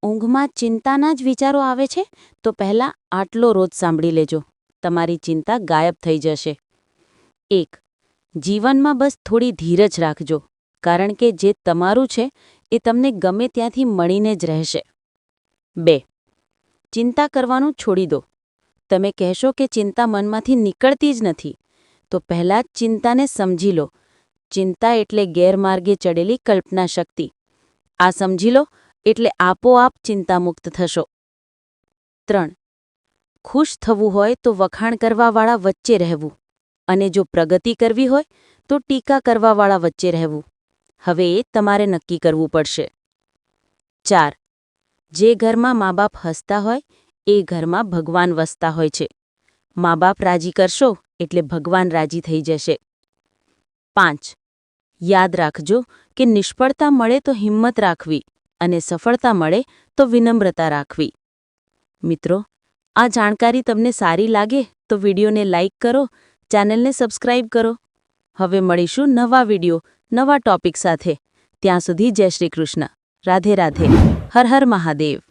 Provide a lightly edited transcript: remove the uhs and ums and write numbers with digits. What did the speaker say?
ઊંઘમાં ચિંતાના જ વિચારો આવે છે તો પહેલાં આટલો રોજ સાંભળી લેજો. તમારી ચિંતા ગાયબ થઈ જશે. 1. જીવનમાં બસ થોડી ધીરજ રાખજો, કારણ કે જે તમારું છે એ તમને ગમે ત્યાંથી મળીને જ રહેશે. 2. ચિંતા કરવાનું છોડી દો. તમે કહેશો કે ચિંતા મનમાંથી નીકળતી જ નથી, તો પહેલાં જ ચિંતાને સમજી લો. ચિંતા એટલે ગેરમાર્ગે ચડેલી કલ્પના શક્તિ. આ સમજી લો એટલે આપોઆપ ચિંતામુક્ત થશો. 3. ખુશ થવું હોય તો વખાણ કરવાવાળા વચ્ચે રહેવું, અને જો પ્રગતિ કરવી હોય તો ટીકા કરવાવાળા વચ્ચે રહેવું. હવે એ તમારે નક્કી કરવું પડશે. 4. જે ઘરમાં મા બાપ હસતા હોય એ ઘરમાં ભગવાન વસતા હોય છે. મા બાપ રાજી કરશો એટલે ભગવાન રાજી થઈ જશે. 5. યાદ રાખજો કે નિષ્ફળતા મળે તો હિંમત રાખવી અને સફળતા મળે તો વિનમ્રતા રાખવી. મિત્રો, આ જાણકારી તમને સારી લાગે તો વિડીયોને લાઇક કરો, ચેનલને સબસ્ક્રાઇબ કરો. હવે મળીશું નવા વિડીયો, નવા ટોપિક સાથે. ત્યાં સુધી જય શ્રી કૃષ્ણ. રાધે રાધે. હર હર મહાદેવ.